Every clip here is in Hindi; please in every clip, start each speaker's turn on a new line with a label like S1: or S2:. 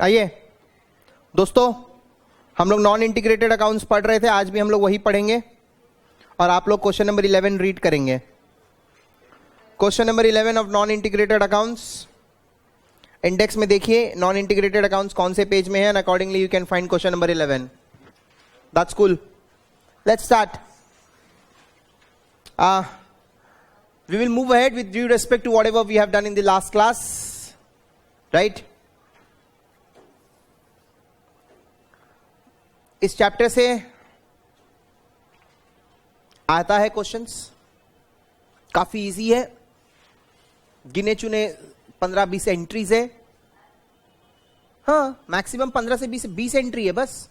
S1: आइए दोस्तों, हम लोग नॉन इंटीग्रेटेड अकाउंट्स पढ़ रहे थे, आज भी हम लोग वही पढ़ेंगे और आप लोग क्वेश्चन नंबर 11 रीड करेंगे। Question number 11 of non integrated accounts. Index में देखिए नॉन इंटीग्रेटेड अकाउंट्स कौन से पेज में है, and accordingly you can find question number 11। That's cool. Let's start. We will move ahead with due respect to whatever we have done in the last class, right? इस चैप्टर से आता है क्वेश्चंस, काफी इजी है, गिने चुने 15-20 एंट्रीज है। हाँ, मैक्सिमम 15 से 20 एंट्री है बस,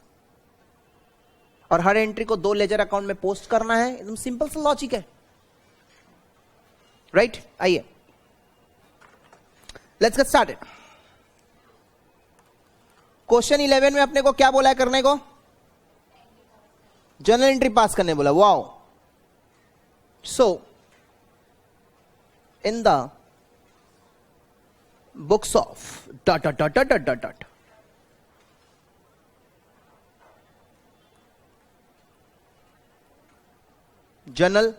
S1: और हर एंट्री को 2 लेजर अकाउंट में पोस्ट करना है। एकदम सिंपल सा लॉजिक है, राइट? आइए लेट्स गेट स्टार्टेड। क्वेश्चन 11 में अपने को क्या बोला है करने को? जर्नल एंट्री पास करने बोला। Wow. So in the books of dot dot dot dot dot dot journal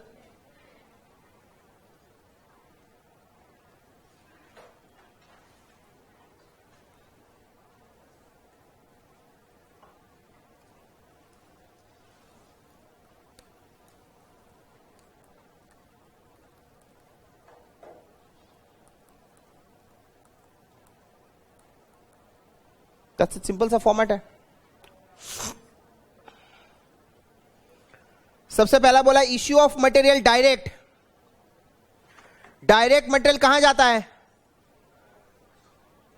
S1: simple सा फॉर्मेट है। सबसे पहला बोला issue of material direct. Direct material कहां जाता है?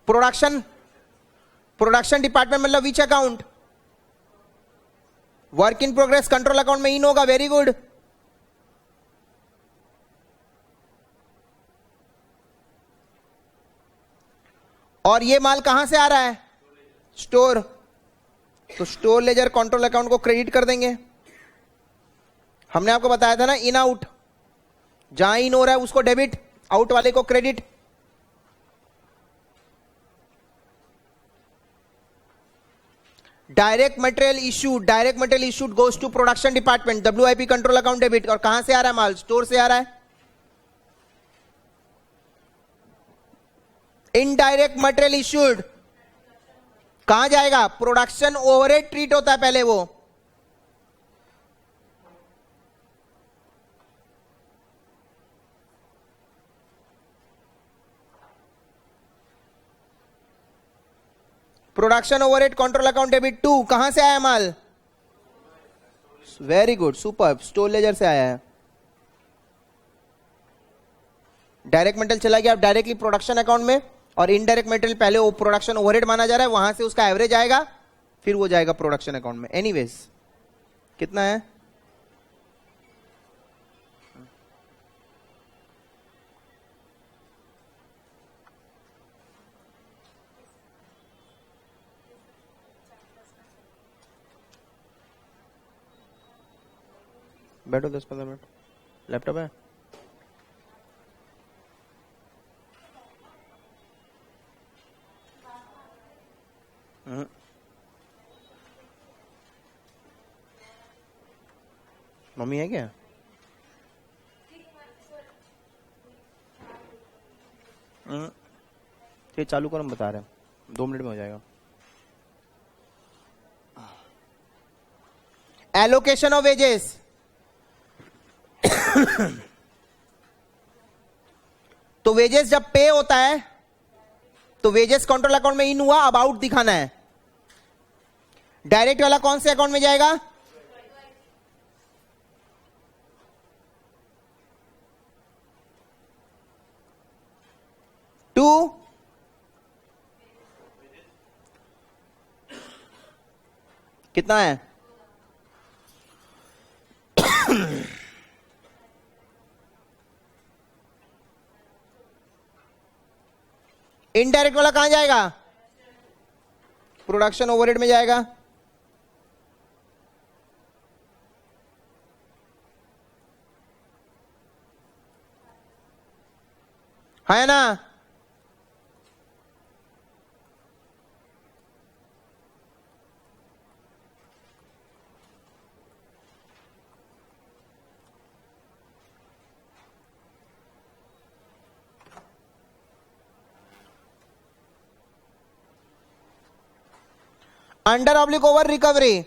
S1: प्रोडक्शन। प्रोडक्शन डिपार्टमेंट मतलब which account? Work in progress control account में इन होगा। Very good. और ये माल कहां से आ रहा है? स्टोर। तो स्टोर लेजर कंट्रोल अकाउंट को क्रेडिट कर देंगे। हमने आपको बताया था ना, इन आउट, जहां इन हो रहा है उसको डेबिट, आउट वाले को credit. Direct material issued goes to production department, WIP control account debit. और कहां से आ रहा है माल? स्टोर से आ रहा है। इनडायरेक्ट मटेरियल इशूड कहां जाएगा? प्रोडक्शन ओवरहेड ट्रीट होता है पहले वो। Production overhead control account debit 2 कहां से आया माल? Very good, super, store ledger से आया है। डायरेक्ट मटेरियल चला गया अब डायरेक्टली प्रोडक्शन अकाउंट में, और इनडायरेक्ट मटेरियल पहले वो प्रोडक्शन ओवरहेड माना जा रहा है, वहां से उसका एवरेज आएगा, फिर वो जाएगा प्रोडक्शन अकाउंट में। एनीवेज कितना है? बैठो 10-15 मिनट। लैपटॉप है? मम्मी है क्या? ये चालू करो, हम बता रहे हैं, 2 मिनट में हो जाएगा। Allocation of wages. तो वेजेस जब पे होता है तो वेजेस कंट्रोल अकाउंट में इन हुआ, अब आउट दिखाना है। डायरेक्ट वाला कौन से अकाउंट में जाएगा? टू कितना है? इनडायरेक्ट वाला कहां जाएगा? प्रोडक्शन ओवरहेड में जाएगा। है ना? Under oblique over recovery,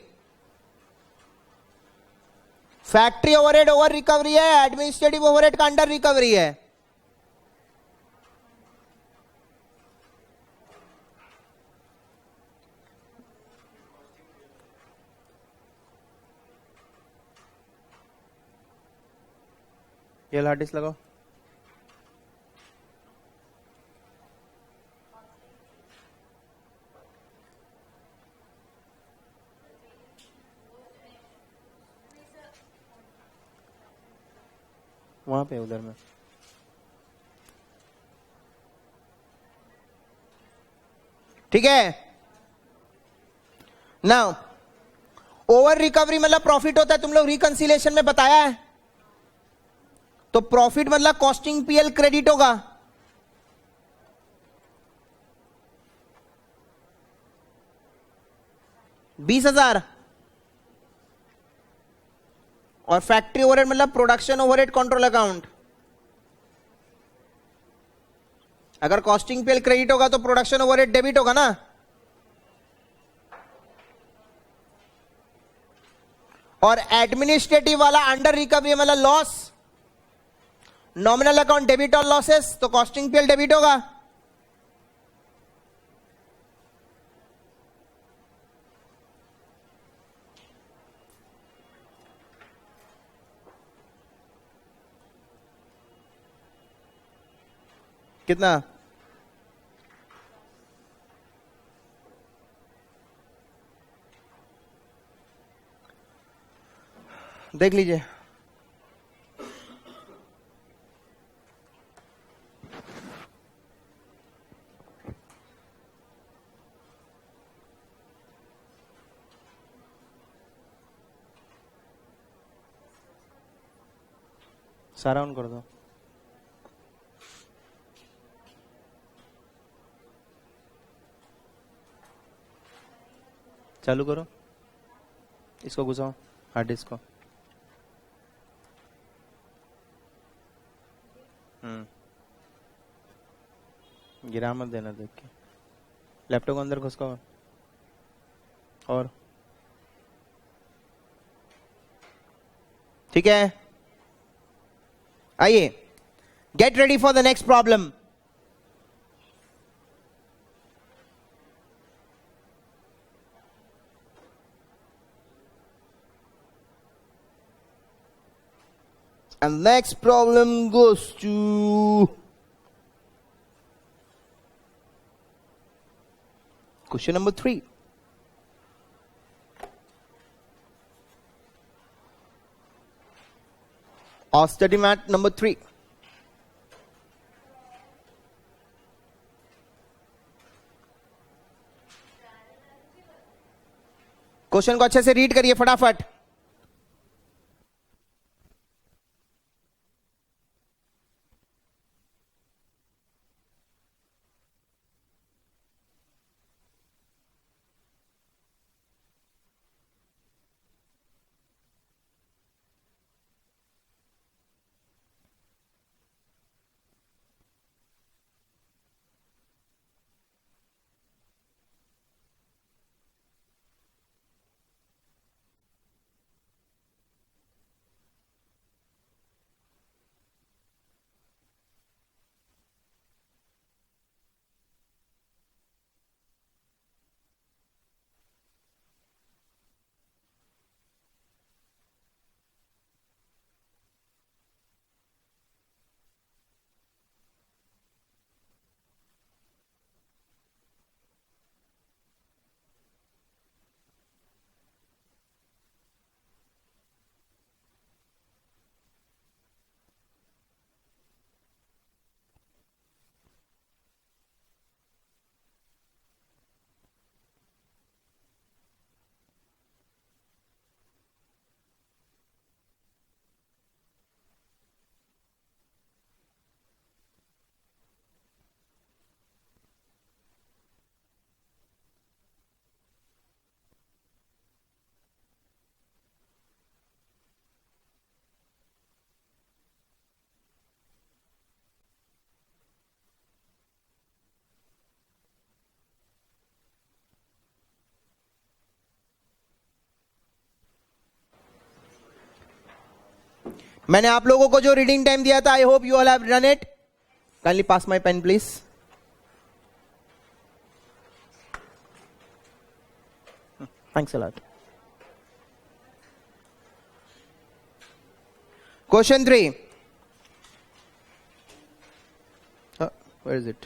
S1: factory overhead over recovery है, एडमिनिस्ट्रेटिव ओवरहेड का अंडर रिकवरी है। ये हार्ड डिस्क लगाओ। वहां पे उधर में ठीक है। नाउ ओवर रिकवरी मतलब प्रॉफिट होता है, तुम लोग रिकंसिलेशन में बताया है। तो प्रॉफिट मतलब कॉस्टिंग पीएल क्रेडिट होगा, $20,000। और फैक्ट्री ओवरहेड मतलब प्रोडक्शन ओवरहेड कंट्रोल अकाउंट। अगर कॉस्टिंग पीएल क्रेडिट होगा तो प्रोडक्शन ओवरहेड डेबिट होगा ना। और एडमिनिस्ट्रेटिव वाला अंडर रिकवरी मतलब लॉस, नॉमिनल अकाउंट डेबिट और लॉसेस, तो कॉस्टिंग पीएल डेबिट होगा। कितना? देख लीजिए। सारा ऑन कर दो। चालू करो, इसको घुसाओ हार्ड डिस्क को। गिरा मत देना देख के। लैपटॉप को अंदर घुसकाओ। और ठीक है, आइए get ready for the next problem. And next problem goes to question number 3. Or study mat number 3. Question को अच्छे से रीड करिए फटाफट। मैंने आप लोगों को जो रीडिंग टाइम दिया था, I hope you all have run it. Kindly pass my pen please. Thanks a lot. Question 3. Where is it?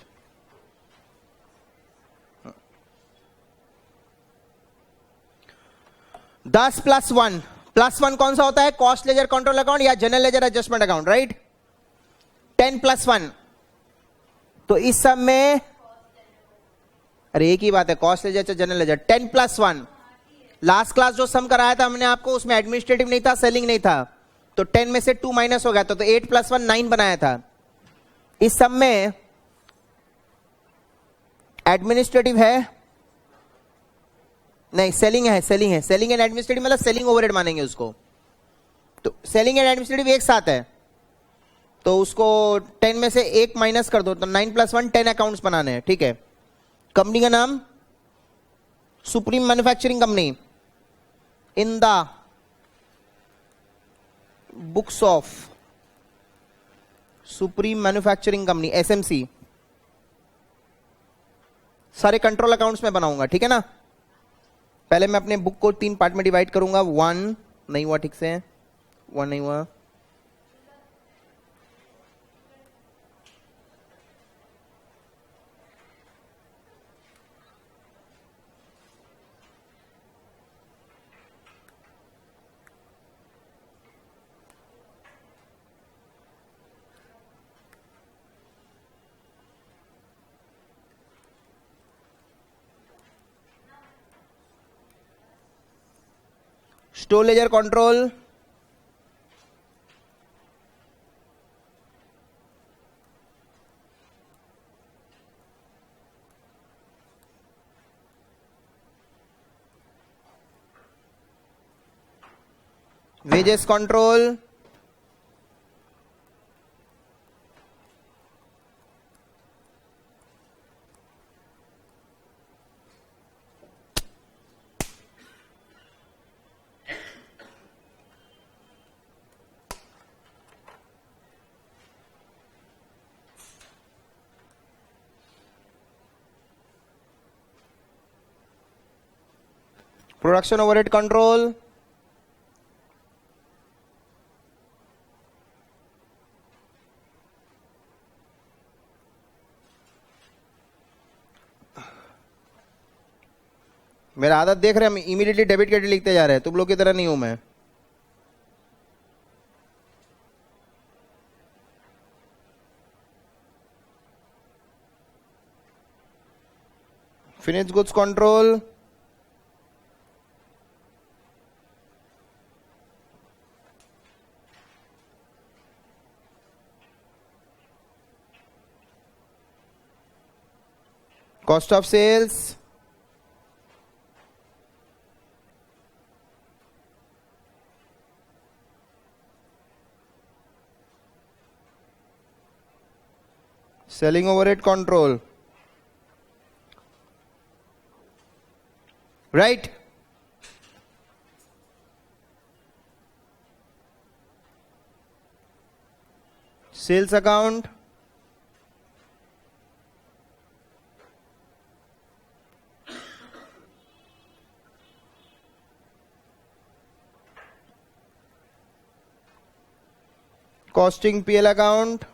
S1: 10 plus 1. Plus 1 कौन सा होता है? कॉस्ट लेजर कंट्रोल अकाउंट या general ledger adjustment account, right? 10 plus 1. तो इस सब में, अरे एक ही बात है, cost ledger general ledger. 10 plus 1. Last class जो सम कराया था हमने आपको, उसमें एडमिनिस्ट्रेटिव नहीं था, सेलिंग नहीं था, तो 10 में से 2 माइनस हो गया था, तो 8 प्लस 1 9 बनाया था. इस सब में एडमिनिस्ट्रेटिव है नहीं, सेलिंग है. सेलिंग है. सेलिंग एंड एडमिनिस्ट्रेटिव मतलब सेलिंग ओवरहेड मानेंगे उसको. तो सेलिंग एंड एडमिनिस्ट्रेटिव एक साथ है, तो उसको 10 में से 1 माइनस कर दो, तो 9 प्लस 1 10 अकाउंट्स बनाने हैं. ठीक है. कंपनी का नाम supreme manufacturing company. In the books of supreme manufacturing company, SMC. सारे कंट्रोल अकाउंट्स में बनाऊंगा, ठीक है ना. पहले मैं अपने बुक को 3 पार्ट में डिवाइड करूंगा. 1 नहीं हुआ, ठीक से 1 नहीं हुआ. Store ledger control, wages control, production overhead control, मेरा आदत देख रहे हैं, हम इमीडिएटली डेबिट क्रेडिट लिखते जा रहे हैं. तुम लोग की तरह नहीं हूं मैं. Finish goods control, cost of sales, selling overhead control, right. Sales account, costing PL account,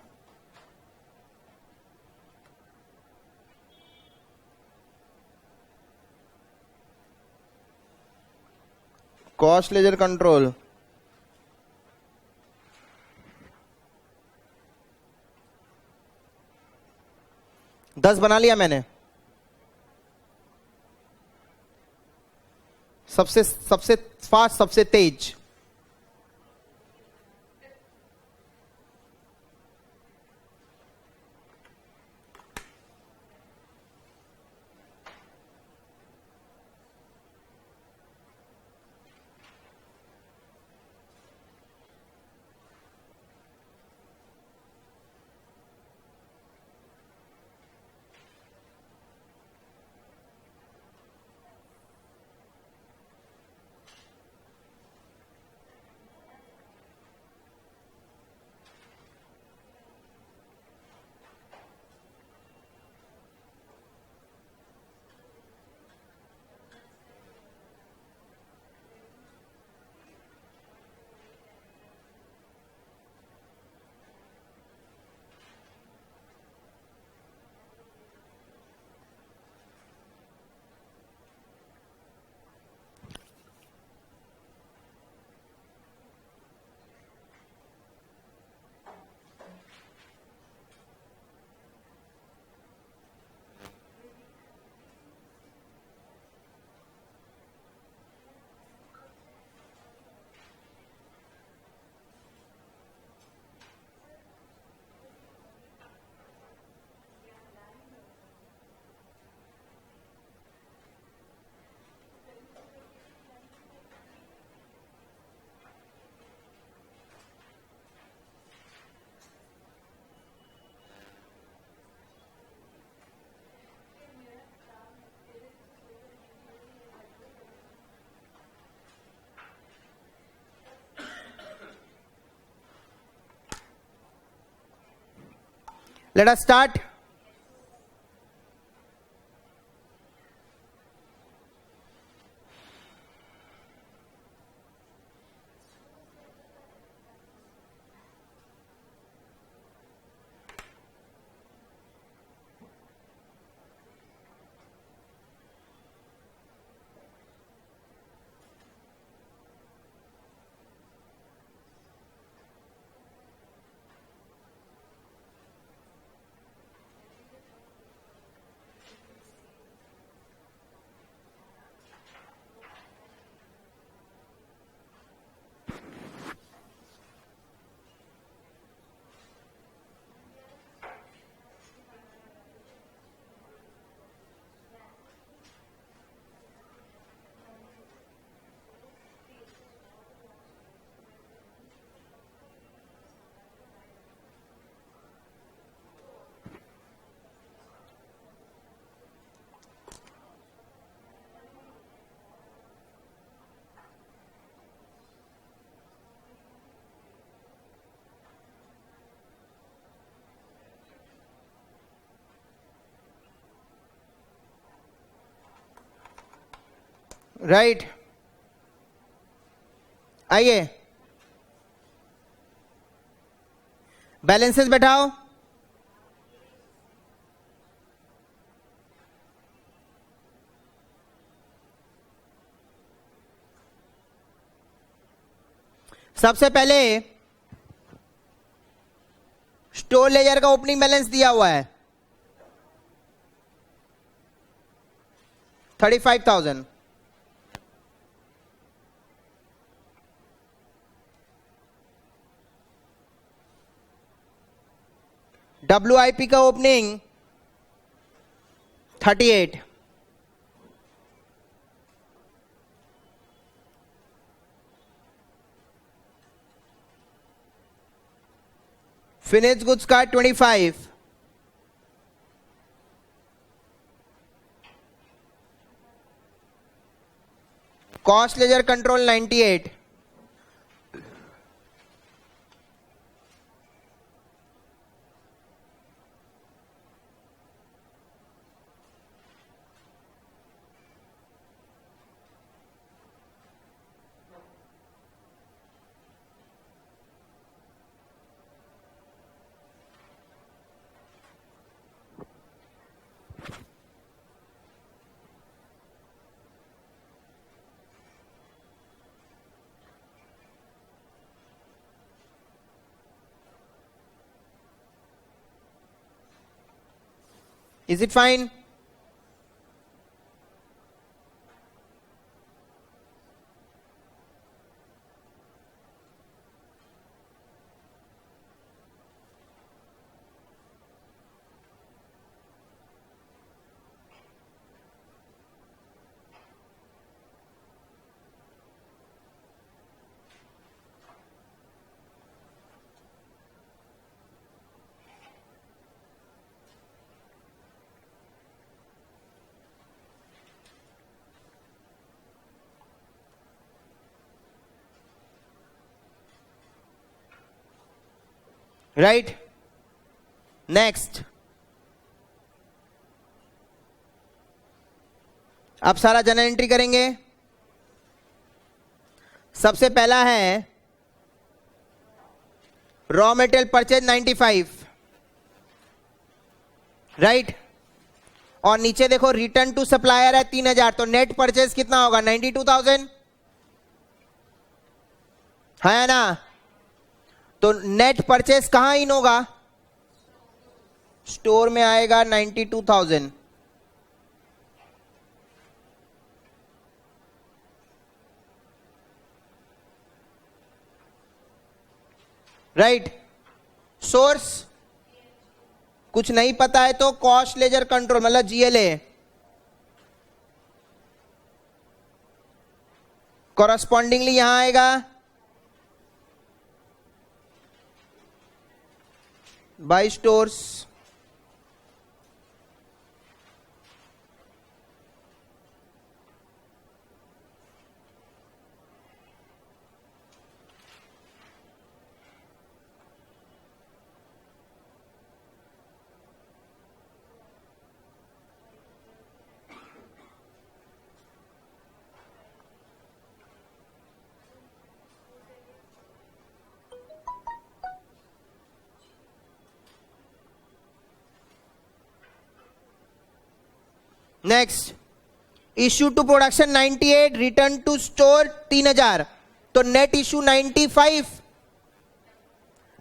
S1: cost ledger control. दस बना लिया मैंने. सबसे सबसे फास्ट, सबसे तेज. Let us start. राइट, आइए बैलेंसेस बैठाओ। सबसे पहले स्टोर लेजर का ओपनिंग बैलेंस दिया हुआ है 35,000। WIP का ओपनिंग 38। फिनिश गुड्स का 25। Cost ledger control 98। Is it fine? Right, next. अब सारा जनरल एंट्री करेंगे। सबसे पहला है रॉ मटेरियल परचेज 95, राइट। और नीचे देखो रिटर्न टू सप्लायर है 3000, तो नेट परचेज कितना होगा 92,000 है ना। तो नेट परचेस कहां इन होगा, स्टोर में आएगा 92,000। राइट, सोर्स कुछ नहीं पता है तो कॉस्ट लेजर कंट्रोल मतलब GLA, कॉरस्पॉन्डिंगली यहां आएगा by stores. Next, issue to production 98, return to store 3000, तो नेट इश्यू 95,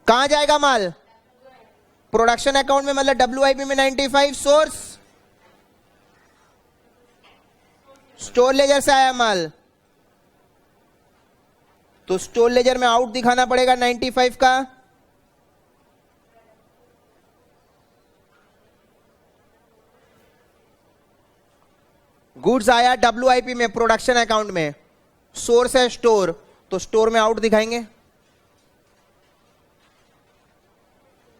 S1: कहां जाएगा माल? प्रोडक्शन अकाउंट में, मतलब WIP में 95, सोर्स स्टोर लेजर से आया माल, तो स्टोर लेजर में आउट दिखाना पड़ेगा 95 का। गुड्स आया WIP में, प्रोडक्शन अकाउंट में, सोर्स है स्टोर, तो स्टोर में आउट दिखाएंगे।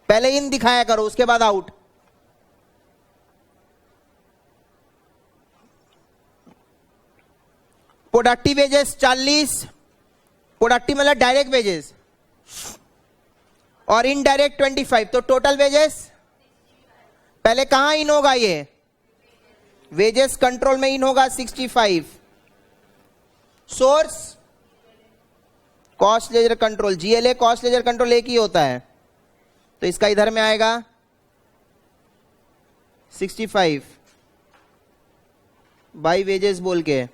S1: पहले इन दिखाया करो, उसके बाद आउट। प्रोडक्टिव वेजेस 40, प्रोडक्टिव मतलब डायरेक्ट वेजेस, और इनडायरेक्ट 25, तो टोटल वेजेस पहले कहां इन होगा? ये वेजेस कंट्रोल में इन होगा 65, source cost ledger control, GLA cost ledger control एक ही होता है, तो इसका इधर में आएगा 65 बाई वेजेस बोल के।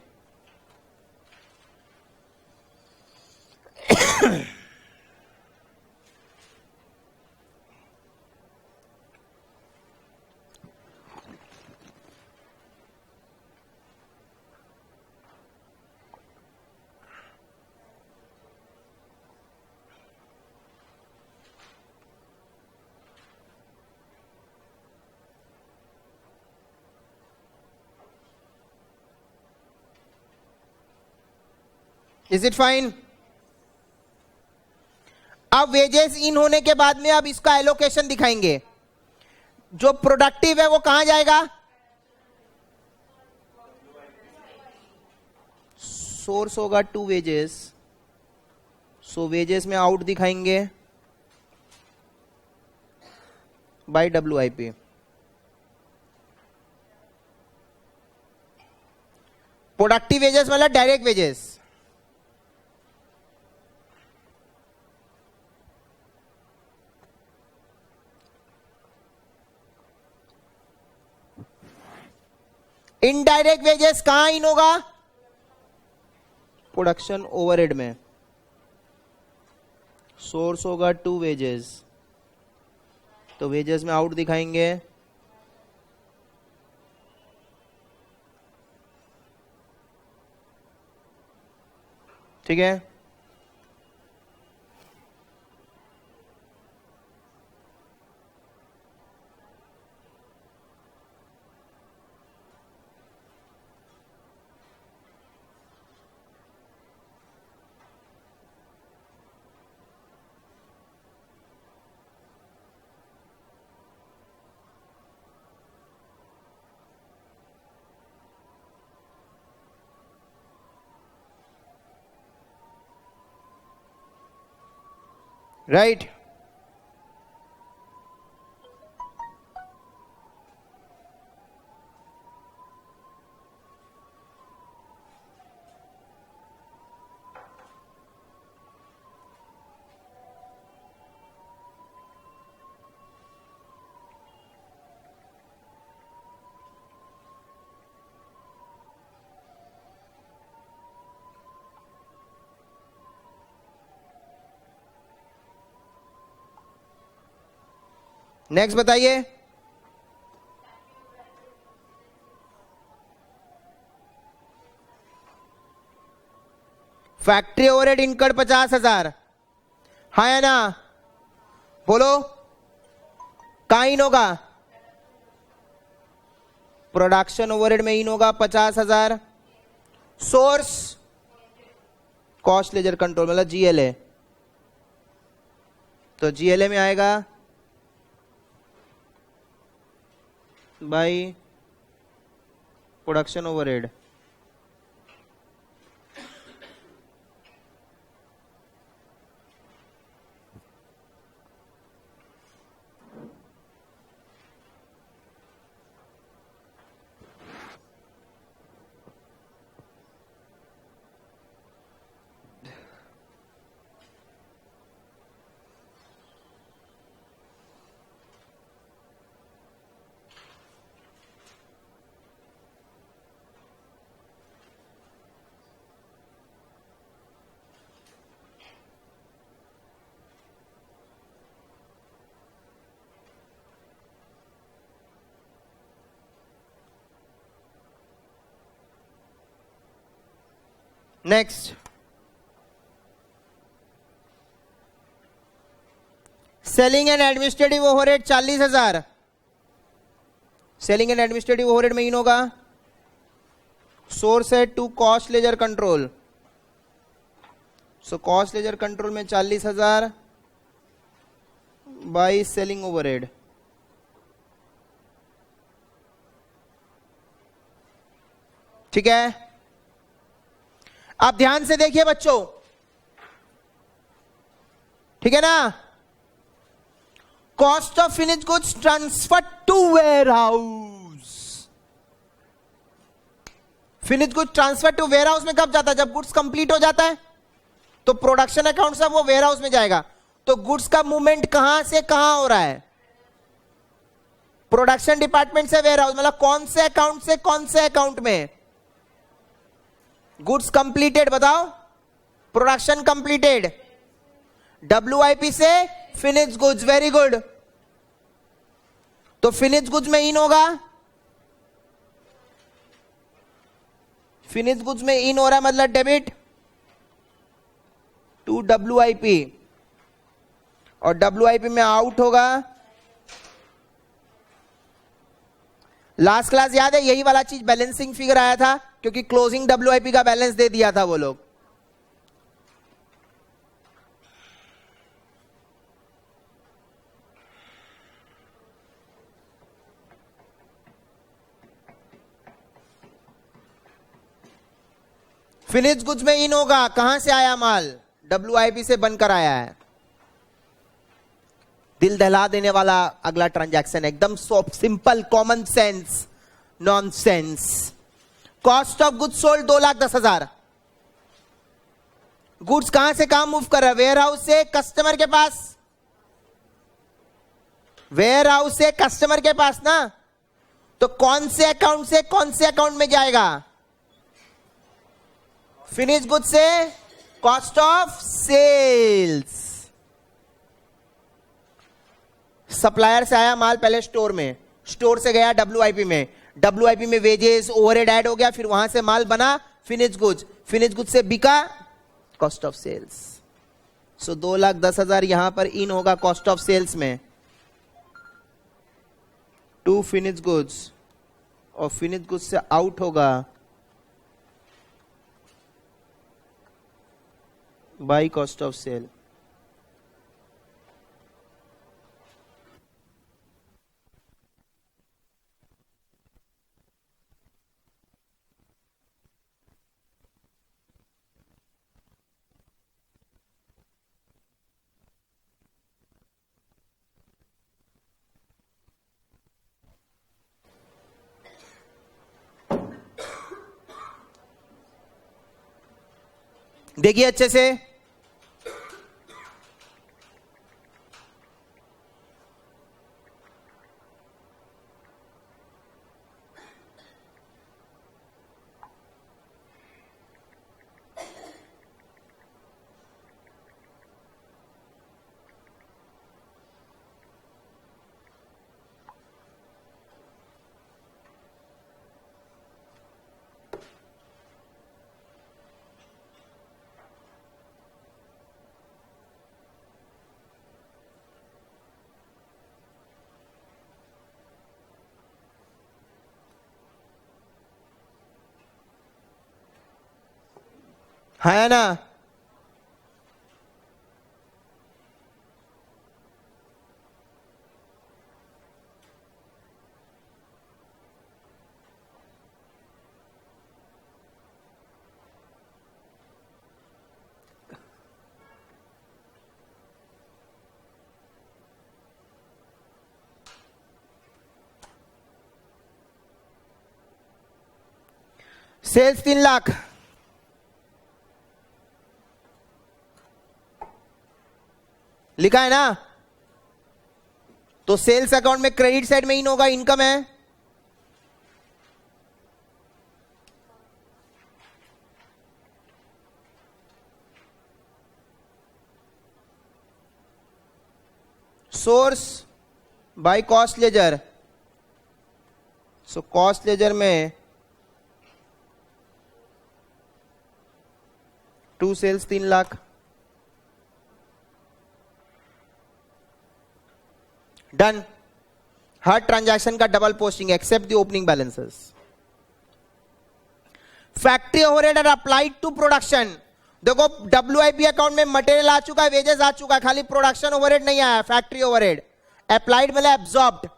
S1: Is it fine? अब वेजेस इन होने के बाद में अब इसका एलोकेशन दिखाएंगे। जो प्रोडक्टिव है वो कहां जाएगा? सोर्स होगा टू वेजेस, सो वेजेस में आउट दिखाएंगे बाय WIP। प्रोडक्टिव वेजेस मतलब डायरेक्ट वेजेस, इनडायरेक्ट वेजेस कहां इन होगा? प्रोडक्शन ओवरहेड में, सोर्स होगा टू वेजेस, तो वेजेस में आउट दिखाएंगे। ठीक है, राइट। नेक्स्ट बताइए। फैक्ट्री ओवरहेड इनकर्ड 50,000, हाँ या ना? बोलो, कहां इन होगा? प्रोडक्शन ओवरहेड में इन होगा 50,000, सोर्स कॉस्ट लेजर कंट्रोल मतलब GLA, तो GLA में आएगा by production overhead. Next, selling and administrative overhead 40,000। Selling and administrative overhead में इन होगा, सोर्स है to cost ledger control, so cost ledger control में 40,000 बाई सेलिंग ओवरहेड। ठीक है, आप ध्यान से देखिए बच्चों, ठीक है ना। Cost of finish goods transfer to warehouse. Finish goods transfer to warehouse में कब जाता है? जब गुड्स कंप्लीट हो जाता है तो प्रोडक्शन अकाउंट से वो वेयर हाउस में जाएगा। तो गुड्स का मूवमेंट कहां से कहां हो रहा है? प्रोडक्शन डिपार्टमेंट से वेयर हाउस, मतलब कौन से अकाउंट से कौन से अकाउंट में? गुड्स कंप्लीटेड, बताओ। प्रोडक्शन कंप्लीटेड, WIP से फिनिश गुड्स, वेरी गुड। तो फिनिश गुड्स में इन होगा, फिनिश गुड्स में इन हो रहा है मतलब डेबिट टू WIP, और WIP में आउट होगा। लास्ट क्लास याद है, यही वाला चीज बैलेंसिंग फिगर आया था, क्योंकि क्लोजिंग WIP का बैलेंस दे दिया था वो लोग। फिनिश गुड्स में इन होगा, कहां से आया माल? WIP से बनकर आया है। दिल दहला देने वाला अगला ट्रांजैक्शन, एकदम simple, common sense, nonsense. Cost of goods sold 2,10,000। Goods कहां से कहां मूव कर रहा है? वेयर हाउस से कस्टमर के पास, वेयर हाउस से कस्टमर के पास ना। तो कौन से अकाउंट से कौन से अकाउंट में जाएगा? फिनिश गुड्स से कॉस्ट ऑफ सेल्स। सप्लायर से आया माल पहले स्टोर में, स्टोर से गया WIP में, WIP में वेजेस ओवरहेड ऐड हो गया, फिर वहां से माल बना फिनिश गुड्स, फिनिश गुड्स से बिका कॉस्ट ऑफ सेल्स। सो 2,10,000 यहां पर इन होगा कॉस्ट ऑफ सेल्स में टू फिनिश गुड्स, और फिनिश गुड्स से आउट होगा बाई कॉस्ट ऑफ सेल। देखिए अच्छे से, है ना। सेल्स 3 लाख, लिखा है ना। तो सेल्स अकाउंट में क्रेडिट साइड में इन होगा, इनकम है, source by cost ledger. So cost ledger में 2 सेल्स 3 लाख, डन। हर ट्रांजैक्शन का double posting except the opening balances. Factory overhead are applied to production. देखो WIP अकाउंट में मटेरियल आ चुका है, वेजेस आ चुका है, खाली प्रोडक्शन ओवरहेड नहीं आया। फैक्ट्री ओवरहेड अप्लाइड मतलब एब्जॉर्ब्ड,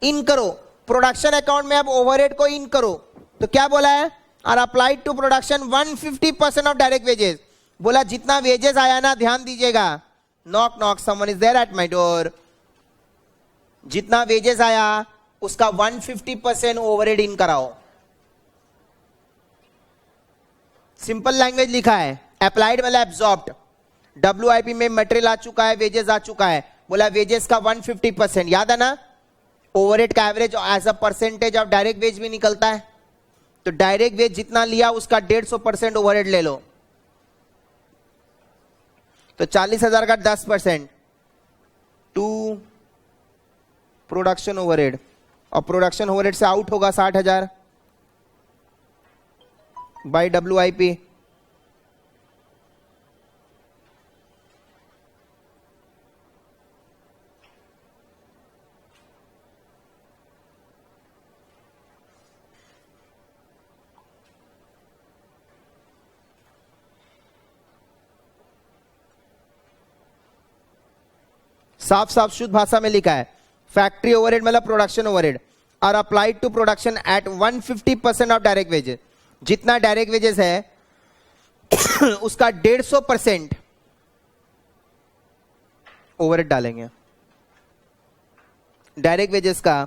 S1: इन करो। प्रोडक्शन अकाउंट में अब ओवरहेड को इन करो, तो क्या बोला है, are applied to production 150% of direct wages. बोला जितना वेजेस आया ना, ध्यान दीजिएगा, knock knock someone is there at my door, जितना वेजेस आया उसका 150% ओवरहेड इन कराओ। सिंपल लैंग्वेज लिखा है, अप्लाइड मतलब एब्जॉर्ब्ड। WIP में मटेरियल आ चुका है, वेजेस आ चुका है, बोला वेजेस का 150%, याद है ना। ओवरहेड का average as a percentage of direct wage भी निकलता है, तो डायरेक्ट वेज जितना लिया उसका 150% ओवरहेड ले लो। तो 40,000 का 10% टू प्रोडक्शन ओवरहेड, और प्रोडक्शन ओवरहेड से आउट होगा 60,000 बाय WIP। साफ साफ शुद्ध भाषा में लिखा है, फैक्ट्री ओवरहेड मतलब production overhead are applied to production at 150% of direct wages. जितना डायरेक्ट वेजेस है उसका 150% ओवरहेड डालेंगे। डायरेक्ट वेजेस का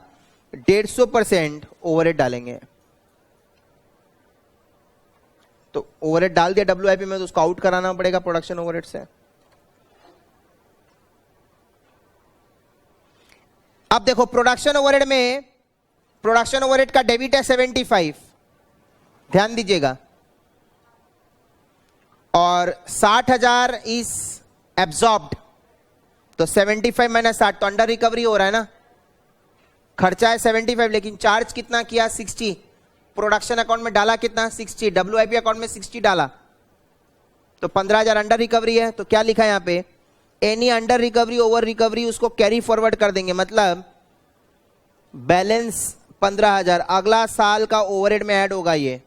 S1: 150% ओवरहेड डालेंगे। तो ओवरहेड डाल दिया WIP में, तो उसको आउट कराना पड़ेगा प्रोडक्शन ओवरहेड से। अब देखो प्रोडक्शन ओवरहेड में, प्रोडक्शन ओवरहेड का डेबिट है 75, ध्यान दीजिएगा, और 60,000 इज एब्जॉर्ब्ड, तो 75 माइनस 60, तो अंडर रिकवरी हो रहा है ना। खर्चा है 75, लेकिन चार्ज कितना किया 60, प्रोडक्शन अकाउंट में डाला कितना 60, WIP अकाउंट में 60 डाला, तो 15,000 अंडर रिकवरी है। तो क्या लिखा है यहां पे, any under recovery over recovery उसको कैरी फॉरवर्ड कर देंगे, मतलब बैलेंस 15,000 अगला साल का ओवरहेड में ऐड होगा। ये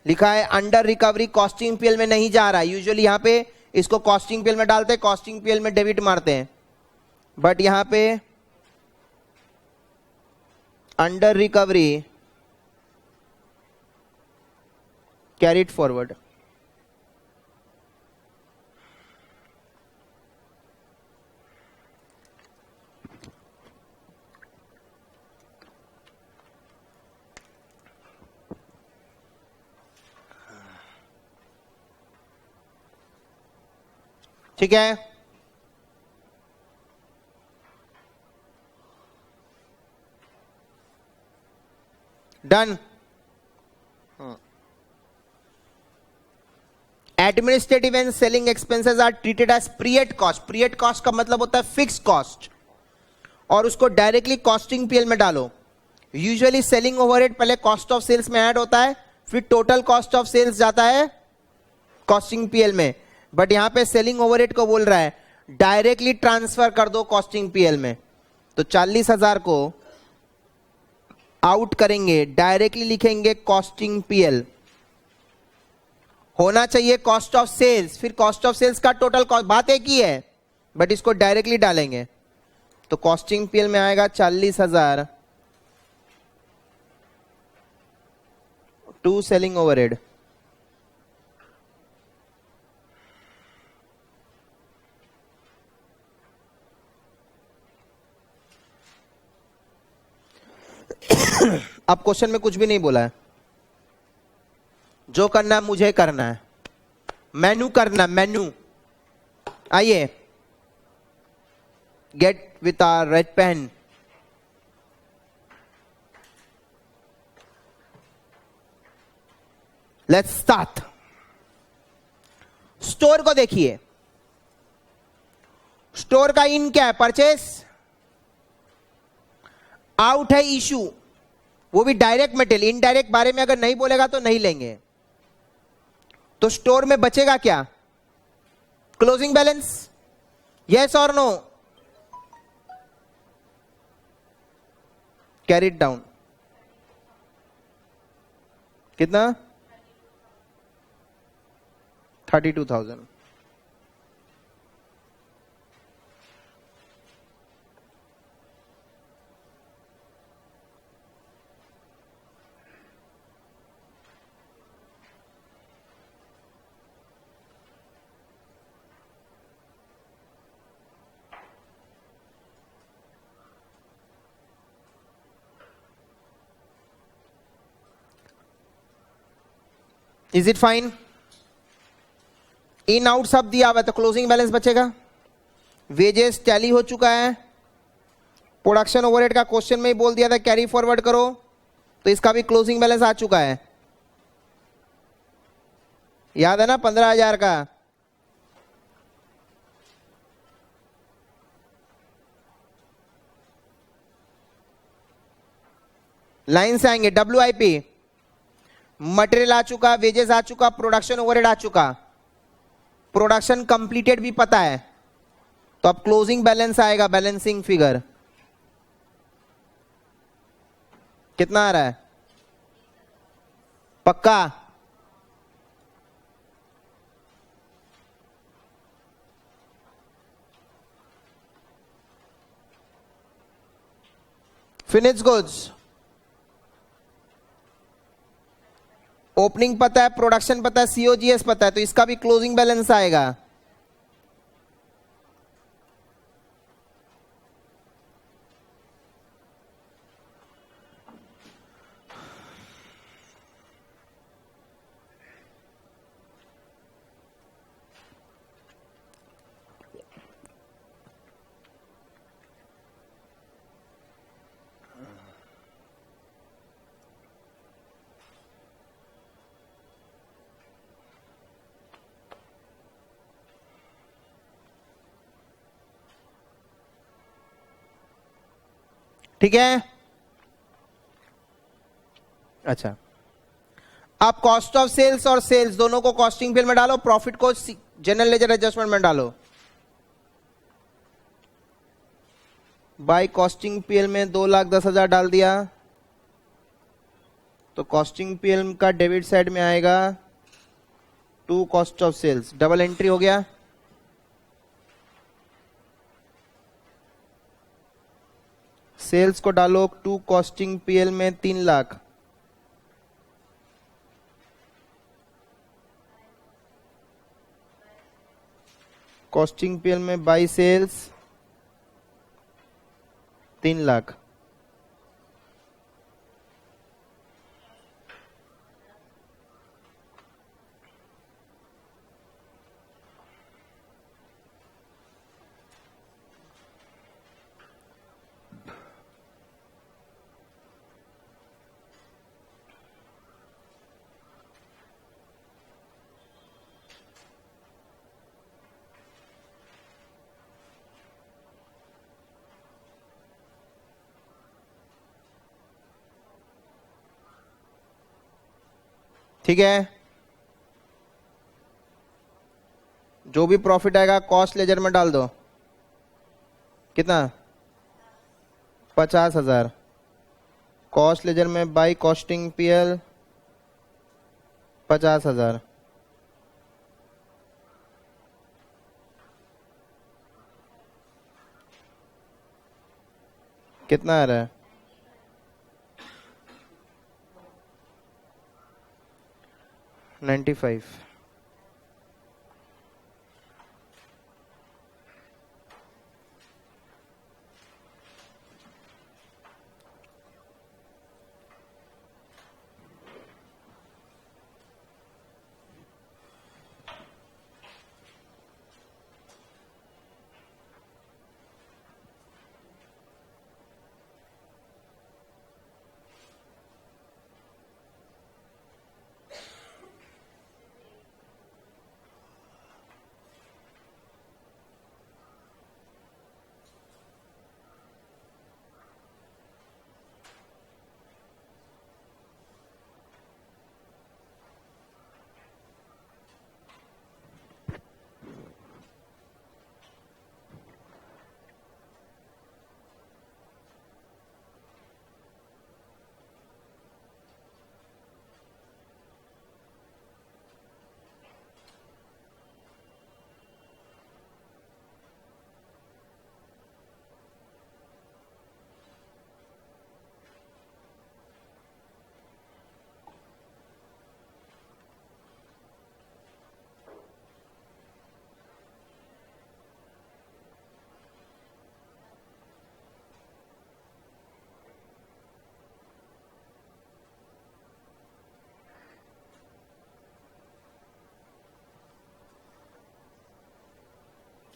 S1: लिखा है अंडर रिकवरी कॉस्टिंग PL में नहीं जा रहा है। यूजुअली यहां पे इसको कॉस्टिंग PL में डालते हैं, कॉस्टिंग PL में डेबिट मारते हैं, बट यहां पे अंडर रिकवरी कैरीड फॉरवर्ड। ठीक है, done. Administrative and selling expenses are treated as period cost. Period cost का मतलब होता है फिक्स कॉस्ट, और उसको डायरेक्टली कॉस्टिंग PL में डालो। यूजुअली सेलिंग ओवरहेड पहले कॉस्ट ऑफ सेल्स में ऐड होता है, फिर टोटल कॉस्ट ऑफ सेल्स जाता है कॉस्टिंग PL में, बट यहां पे सेलिंग ओवरहेड को बोल रहा है डायरेक्टली ट्रांसफर कर दो कॉस्टिंग PL में। तो 40,000 को आउट करेंगे, डायरेक्टली लिखेंगे कॉस्टिंग PL। होना चाहिए कॉस्ट ऑफ सेल्स, फिर कॉस्ट ऑफ सेल्स का टोटल कॉस्ट, बात एक ही है, बट इसको डायरेक्टली डालेंगे। तो कॉस्टिंग PL में आएगा 40,000 टू सेलिंग ओवरहेड। अब क्वेश्चन में कुछ भी नहीं बोला है, जो करना है मुझे करना है, मेनू करना, मेनू। आइए, get with our red pen. Let's start. Store को देखिए, स्टोर का इन क्या है, परचेस, आउट है इशू। वो भी डायरेक्ट मटेरियल, इनडायरेक्ट बारे में अगर नहीं बोलेगा तो नहीं लेंगे। तो स्टोर में बचेगा क्या? क्लोजिंग बैलेंस, यस और नो? Carry it down. कितना? 32,000। Is it fine? In out सब दिया हुआ है तो क्लोजिंग बैलेंस बचेगा। वेजेस टैली हो चुका है। प्रोडक्शन ओवरहेड का क्वेश्चन में ही बोल दिया था कैरी फॉरवर्ड करो, तो इसका भी क्लोजिंग बैलेंस आ चुका है। याद है ना 15,000 का? लाइन से आएंगे। WIP मटेरियल आ चुका, वेजेस आ चुका, प्रोडक्शन ओवरहेड आ चुका, प्रोडक्शन कंप्लीटेड भी पता है, तो अब क्लोजिंग बैलेंस आएगा। बैलेंसिंग फिगर कितना आ रहा है? पक्का? फिनिश गुड्स ओपनिंग पता है, प्रोडक्शन पता है, COGS पता है, तो इसका भी क्लोजिंग बैलेंस आएगा। ठीक है? अच्छा, आप कॉस्ट ऑफ सेल्स और सेल्स दोनों को कॉस्टिंग बिल में डालो, प्रॉफिट को जनरल लेजर एडजस्टमेंट में डालो। बाई कॉस्टिंग पीएल में 2,10,000 डाल दिया, तो कॉस्टिंग पीएल का डेबिट साइड में आएगा to cost of sales. Double entry हो गया। सेल्स को डालो टू कॉस्टिंग पीएल में 3 लाख, कॉस्टिंग पीएल में बाई सेल्स 3 लाख। ठीक है? जो भी प्रॉफिट आएगा कॉस्ट लेजर में डाल दो। कितना? 50,000। कॉस्ट लेजर में बाई कॉस्टिंग पीएल 50,000। कितना आ रहा है? 95।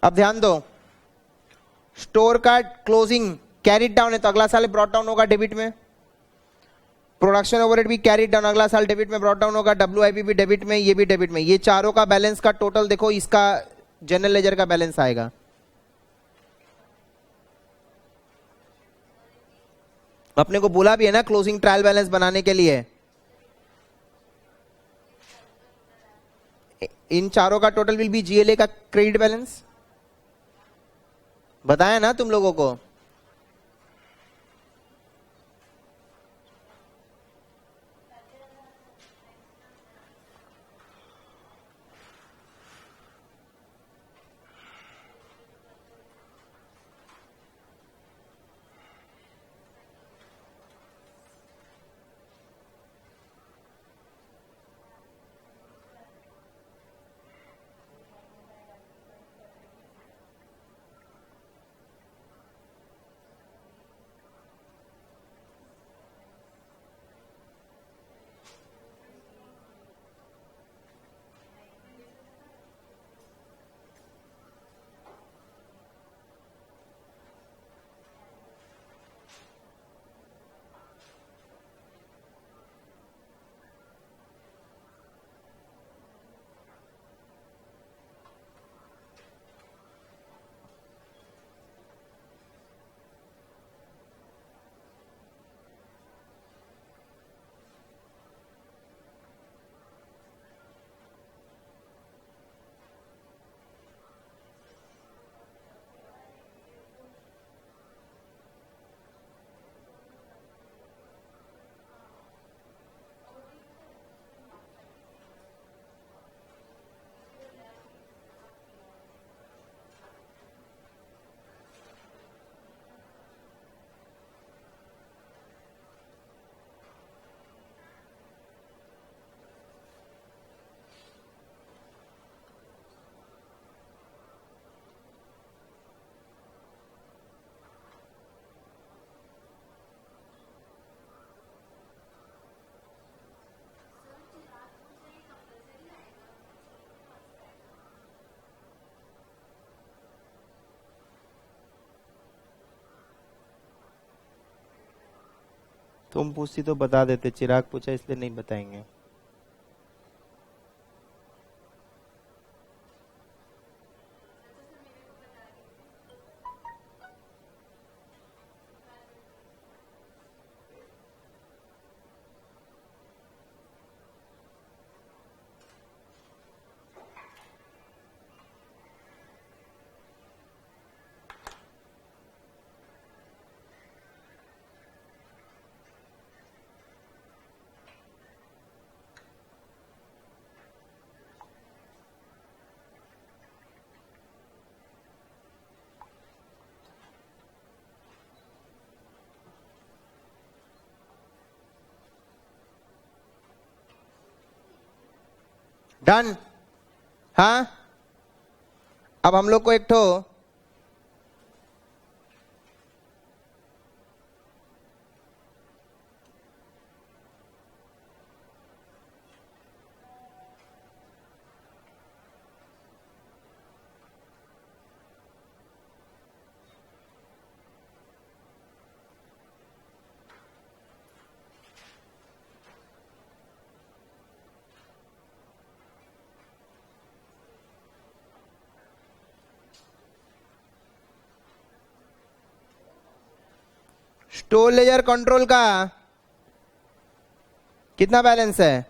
S1: अब ध्यान दो, स्टोर का क्लोजिंग कैरिड डाउन है तो अगला साल ब्रॉट डाउन होगा डेबिट में, प्रोडक्शन ओवरहेड भी कैरिड डाउन अगला साल डेबिट में ब्रॉट डाउन होगा, डब्ल्यूआईपी भी डेबिट में, ये भी डेबिट में। ये चारों का बैलेंस का टोटल देखो, इसका जनरल लेजर का बैलेंस आएगा। अपने को बोला भी है ना क्लोजिंग ट्रायल बैलेंस बनाने के लिए, इन चारों का टोटल विल बी जीएलए का क्रेडिट बैलेंस, बताया ना तुम लोगों को। तुम पूछती तो बता देते, चिराग पूछा इसलिए नहीं बताएंगे। डन। हाँ, अब हम लोग को एक ठो स्टोर लेजर कंट्रोल का कितना बैलेंस है?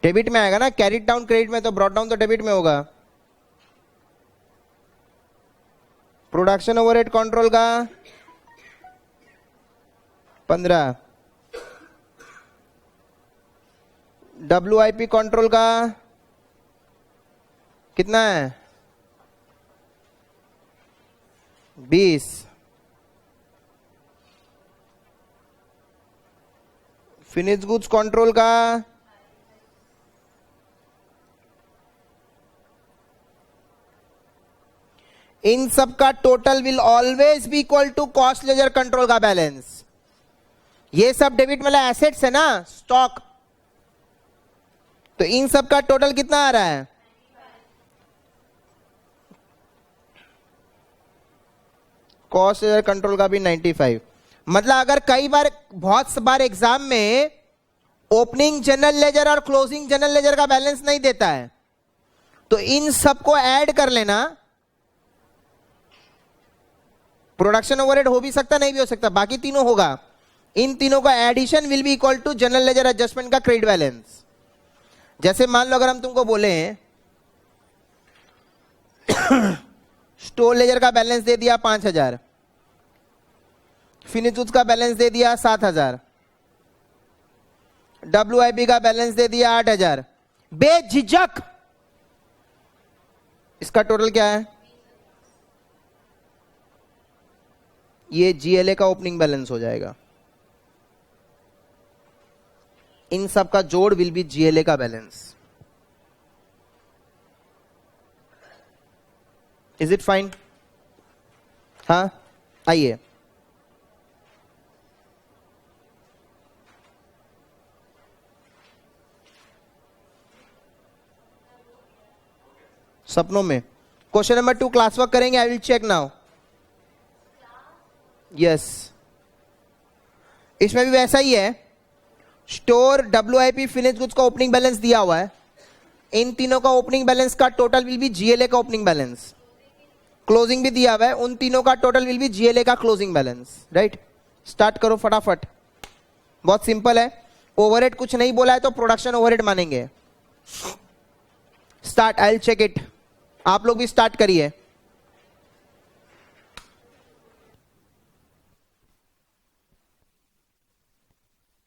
S1: डेबिट में आएगा ना, कैरिड डाउन क्रेडिट में, तो ब्रॉट डाउन तो डेबिट में होगा। प्रोडक्शन ओवरहेड कंट्रोल का 15, डब्ल्यूआईपी कंट्रोल का कितना है? 20, फिनिश गुड्स कंट्रोल का इन सब का total will always be equal to cost ledger control का बैलेंस। ये सब डेबिट मतलब एसेट्स है ना, स्टॉक, तो इन सब का टोटल कितना आ रहा है? कॉस्ट लेजर कंट्रोल का भी 95। मतलब अगर कई बार बहुत बार एग्जाम में ओपनिंग जनरल लेजर और क्लोजिंग जनरल लेजर का बैलेंस नहीं देता है, तो इन सबको ऐड कर लेना। प्रोडक्शन ओवरहेड हो भी सकता, नहीं भी हो सकता, बाकी तीनों होगा। इन तीनों का addition will be equal to general ledger adjustment का क्रेडिट बैलेंस। जैसे मान लो अगर हम तुमको बोले स्टोर लेजर का बैलेंस दे दिया 5000, फिनिश गुड्स का बैलेंस दे दिया 7000, WIP का बैलेंस दे दिया 8000, बेझिझक इसका टोटल क्या है? ये GLA का ओपनिंग बैलेंस हो जाएगा। इन सब का जोड़ विल बी GLA का बैलेंस। Is it fine? हाँ, आइए। सपनों में क्वेश्चन नंबर 2 क्लास वर्क करेंगे। I will check now. Yes, इसमें भी वैसा ही है। स्टोर, WIP, फिनिश गुड्स का ओपनिंग बैलेंस दिया हुआ है। इन तीनों का ओपनिंग बैलेंस का टोटल विल बी GLA का ओपनिंग बैलेंस। क्लोजिंग भी दिया हुआ है, उन तीनों का टोटल विल बी GLA का क्लोजिंग बैलेंस। राइट, स्टार्ट करो फटाफट। बहुत सिंपल है। ओवरहेड कुछ नहीं बोला है तो प्रोडक्शन ओवरहेड मानेंगे। Start, I will check it. आप लोग भी स्टार्ट करिए।